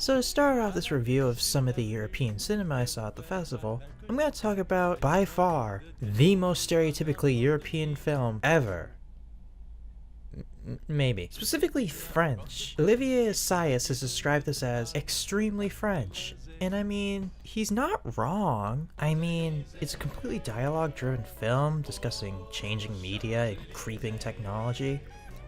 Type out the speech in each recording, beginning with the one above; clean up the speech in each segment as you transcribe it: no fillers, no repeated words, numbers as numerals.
So to start off this review of some of the European cinema I saw at the festival, I'm going to talk about, by far, the most stereotypically European film ever. Maybe. Specifically French. Olivier Assayas has described this as extremely French. And I mean, he's not wrong. I mean, it's a completely dialogue-driven film discussing changing media and creeping technology,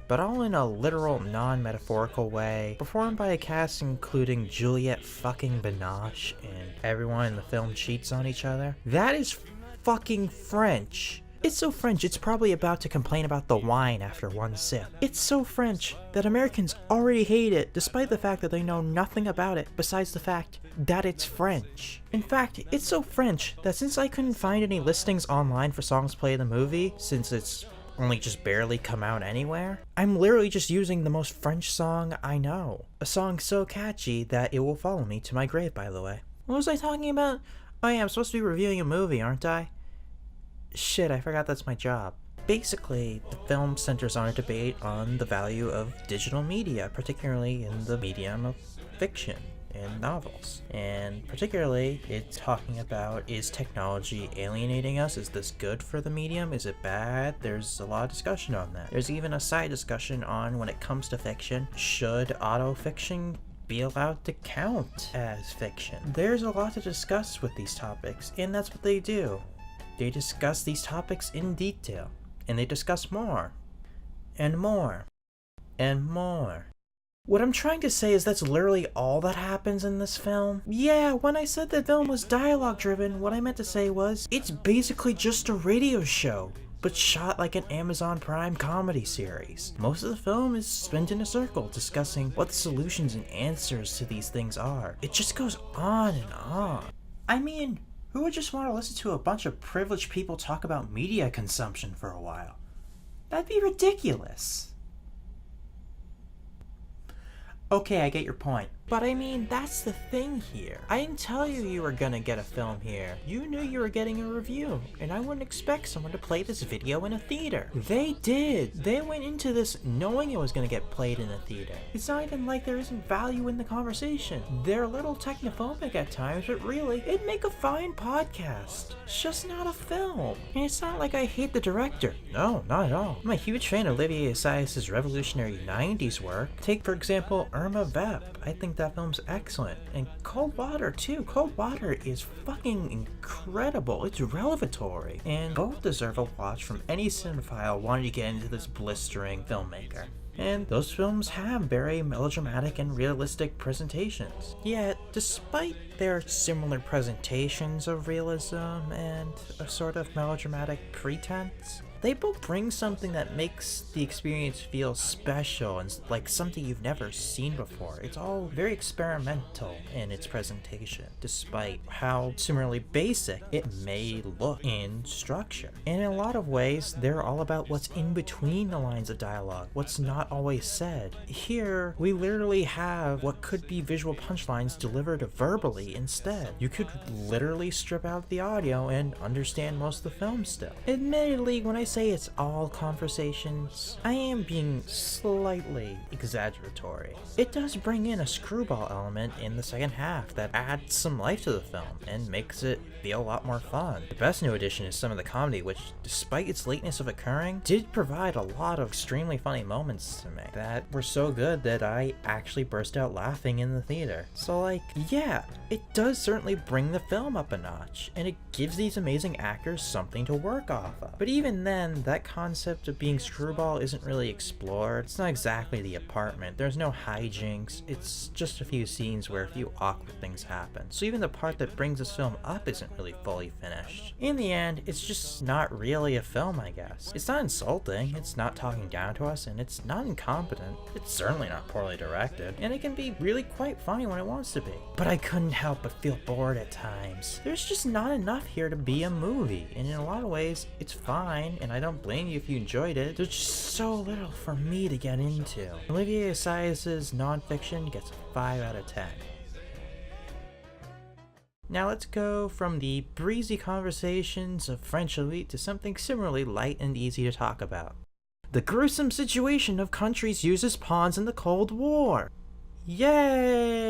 but all in a literal, non-metaphorical way, performed by a cast including Juliette fucking Binoche, and everyone in the film cheats on each other. That is fucking French. It's so French, it's probably about to complain about the wine after one sip. It's so French that Americans already hate it, despite the fact that they know nothing about it besides the fact that it's French. In fact, it's so French that since I couldn't find any listings online for songs played in the movie, since it's only just barely come out anywhere, I'm literally just using the most French song I know. A song so catchy that it will follow me to my grave, by the way. What was I talking about? Oh yeah, I'm supposed to be reviewing a movie, aren't I? Shit, I forgot that's my job. Basically, the film centers on a debate on the value of digital media, particularly in the medium of fiction and novels. And particularly, it's talking about, is technology alienating us? Is this good for the medium? Is it bad? There's a lot of discussion on that. There's even a side discussion on, when it comes to fiction, should autofiction be allowed to count as fiction? There's a lot to discuss with these topics, and that's what they do. They discuss these topics in detail, and they discuss more, and more, and more. What I'm trying to say is that's literally all that happens in this film. Yeah, when I said the film was dialogue driven, what I meant to say was, it's basically just a radio show, but shot like an Amazon Prime comedy series. Most of the film is spent in a circle, discussing what the solutions and answers to these things are. It just goes on and on. I mean, who would just want to listen to a bunch of privileged people talk about media consumption for a while? That'd be ridiculous. Okay, I get your point. But I mean, that's the thing here. I didn't tell you were gonna get a film here. You knew you were getting a review, and I wouldn't expect someone to play this video in a theater. They did. They went into this knowing it was gonna get played in a theater. It's not even like there isn't value in the conversation. They're a little technophobic at times, but really, it'd make a fine podcast. It's just not a film. And it's not like I hate the director. No, not at all. I'm a huge fan of Olivier Assayas' revolutionary 90s work. Take, for example, Irma Vep. I think that film's excellent. And Cold Water too. Cold Water is fucking incredible. It's revelatory. And both deserve a watch from any cinephile wanting to get into this blistering filmmaker. And those films have very melodramatic and realistic presentations. Yet, despite their similar presentations of realism and a sort of melodramatic pretense, they both bring something that makes the experience feel special and like something you've never seen before. It's all very experimental in its presentation, despite how similarly basic it may look in structure. And in a lot of ways, they're all about what's in between the lines of dialogue, what's not always said. Here, we literally have what could be visual punchlines delivered verbally instead. You could literally strip out the audio and understand most of the film still. Admittedly, when I say it's all conversations, I am being slightly exaggeratory. It does bring in a screwball element in the second half that adds some life to the film and makes it feel a lot more fun. The best new addition is some of the comedy, which, despite its lateness of occurring, did provide a lot of extremely funny moments to me that were so good that I actually burst out laughing in the theater. So like, yeah, it does certainly bring the film up a notch, and it gives these amazing actors something to work off of. But even then, that concept of being screwball isn't really explored. It's not exactly The Apartment. There's no hijinks. It's just a few scenes where a few awkward things happen. So even the part that brings this film up isn't really fully finished. In the end, it's just not really a film, I guess. It's not insulting, it's not talking down to us, and it's not incompetent. It's certainly not poorly directed, and it can be really quite funny when it wants to be. But I couldn't help but feel bored at times. There's just not enough here to be a movie, and in a lot of ways, it's fine, and I don't blame you if you enjoyed it. There's just so little for me to get into. Olivier Assayas' nonfiction gets a 5 out of 10. Now let's go from the breezy conversations of French elite to something similarly light and easy to talk about. The gruesome situation of countries used as pawns in the Cold War. Yay!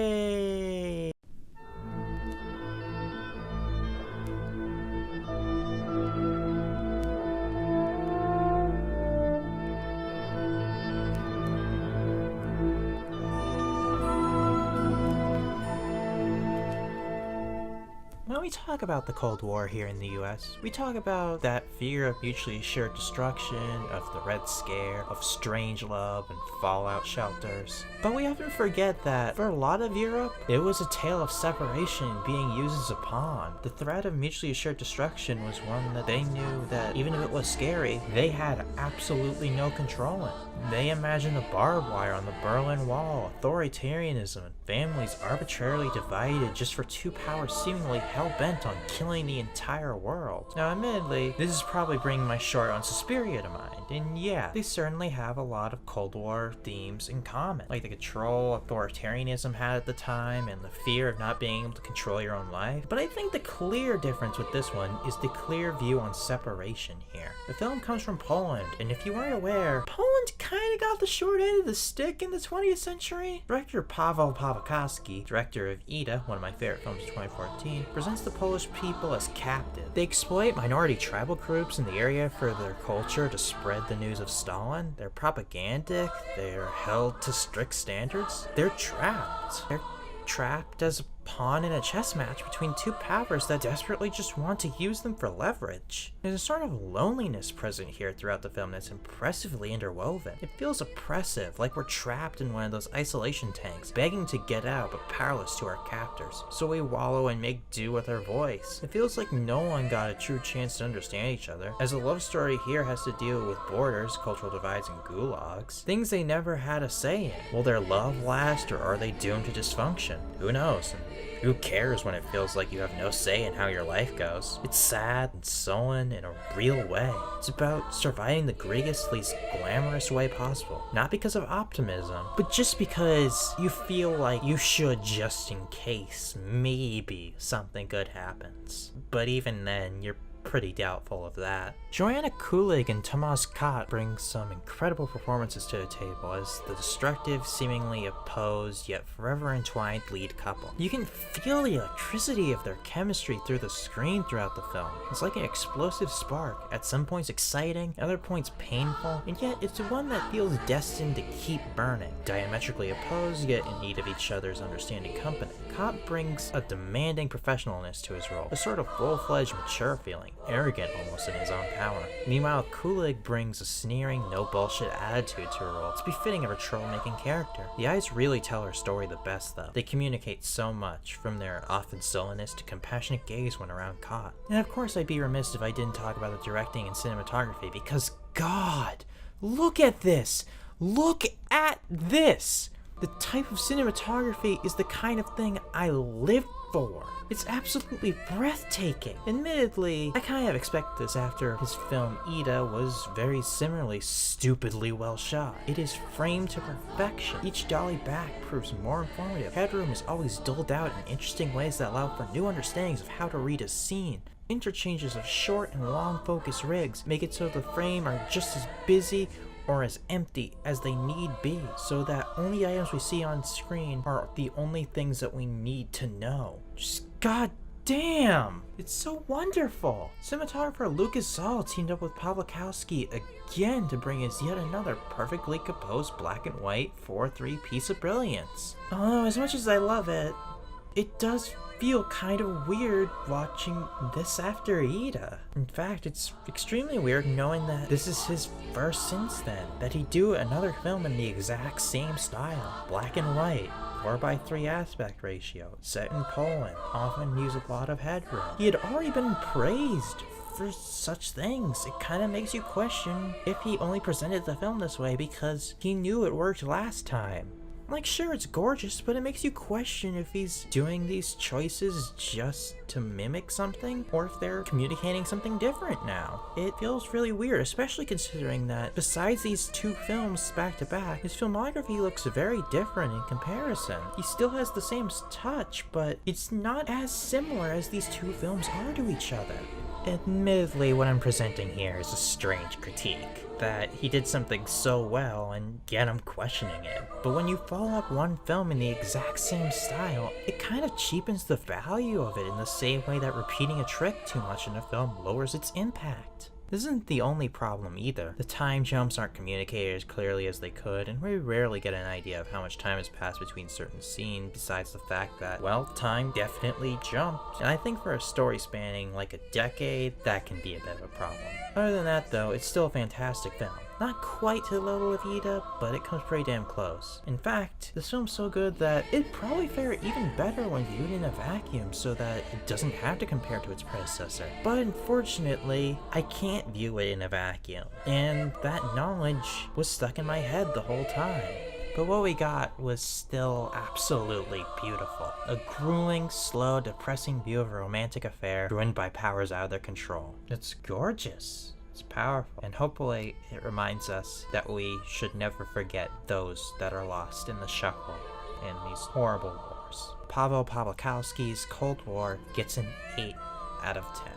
When we talk about the Cold War here in the US, we talk about that fear of mutually assured destruction, of the Red Scare, of Strangelove and fallout shelters. But we often forget that for a lot of Europe, it was a tale of separation being used as a pawn. The threat of mutually assured destruction was one that they knew that even if it was scary, they had absolutely no control in. They imagined the barbed wire on the Berlin Wall, authoritarianism, and families arbitrarily divided just for two powers seemingly hell-bent on killing the entire world. Now, admittedly, this is probably bringing my short on Suspiria to mind, and yeah, they certainly have a lot of Cold War themes in common, like the control authoritarianism had at the time, and the fear of not being able to control your own life. But I think the clear difference with this one is the clear view on separation here. The film comes from Poland, and if you weren't aware, Poland kind of got the short end of the stick in the 20th century. Director Paweł Pawlikowski, director of Ida, one of my favorite films of 2014, presents the Polish people as captive. They exploit minority tribal groups in the area for their culture to spread the news of Stalin. They're propagandic, they're held to strict standards. They're trapped. They're trapped as a pawn in a chess match between two powers that desperately just want to use them for leverage. There's a sort of loneliness present here throughout the film that's impressively interwoven. It feels oppressive, like we're trapped in one of those isolation tanks, begging to get out but powerless to our captors. So we wallow and make do with our voice. It feels like no one got a true chance to understand each other, as the love story here has to deal with borders, cultural divides, and gulags. Things they never had a say in. Will their love last, or are they doomed to dysfunction? Who knows? Who cares when it feels like you have no say in how your life goes? It's sad and sullen in a real way. It's about surviving the greatest, least glamorous way possible. Not because of optimism, but just because you feel like you should, just in case maybe something good happens. But even then, you're pretty doubtful of that. Joanna Kulig and Tomasz Kot bring some incredible performances to the table as the destructive, seemingly opposed, yet forever entwined lead couple. You can feel the electricity of their chemistry through the screen throughout the film. It's like an explosive spark, at some points exciting, at other points painful, and yet it's one that feels destined to keep burning. Diametrically opposed, yet in need of each other's understanding company. Kot brings a demanding professionalness to his role, a sort of full-fledged mature feeling, arrogant almost in his own power. Meanwhile, Kulig brings a sneering, no-bullshit attitude to her role. It's befitting of her troll-making character. The eyes really tell her story the best, though. They communicate so much, from their often sullenness to compassionate gaze when around Kot. And of course, I'd be remiss if I didn't talk about the directing and cinematography, because God, look at this! Look at this! The type of cinematography is the kind of thing I live for. It's absolutely breathtaking. Admittedly, I kind of expect this after his film Ida was very similarly stupidly well shot. It is framed to perfection. Each dolly back proves more informative. Headroom is always doled out in interesting ways that allow for new understandings of how to read a scene. Interchanges of short and long focus rigs make it so the frame are just as busy or as empty as they need be, so that only items we see on screen are the only things that we need to know. Just god damn! It's so wonderful! Cinematographer Lucas Zoll teamed up with Pawlikowski again to bring us yet another perfectly composed black and white 4:3 piece of brilliance. Although as much as I love it, it does feel kind of weird watching this after Ida. In fact, it's extremely weird knowing that this is his first since then, that he'd do another film in the exact same style, black and white, 4:3 aspect ratio, set in Poland, often use a lot of headroom. He had already been praised for such things. It kind of makes you question if he only presented the film this way because he knew it worked last time. Like, sure, it's gorgeous, but it makes you question if he's doing these choices just to mimic something, or if they're communicating something different now. It feels really weird, especially considering that besides these two films back to back, his filmography looks very different in comparison. He still has the same touch, but it's not as similar as these two films are to each other. Admittedly, what I'm presenting here is a strange critique. That he did something so well, and yet I'm questioning it. But when you follow up one film in the exact same style, it kind of cheapens the value of it in the same way that repeating a trick too much in a film lowers its impact. This isn't the only problem either. The time jumps aren't communicated as clearly as they could, and we rarely get an idea of how much time has passed between certain scenes besides the fact that, well, time definitely jumped. And I think for a story spanning like a decade, that can be a bit of a problem. Other than that though, it's still a fantastic film. Not quite to the level of Ida, but it comes pretty damn close. In fact, this film's so good that it'd probably fare even better when viewed in a vacuum so that it doesn't have to compare to its predecessor. But unfortunately, I can't view it in a vacuum, and that knowledge was stuck in my head the whole time. But what we got was still absolutely beautiful. A grueling, slow, depressing view of a romantic affair ruined by powers out of their control. It's gorgeous. It's powerful, and hopefully it reminds us that we should never forget those that are lost in the shuffle in these horrible wars. Paweł Pawlikowski's Cold War gets an 8 out of 10.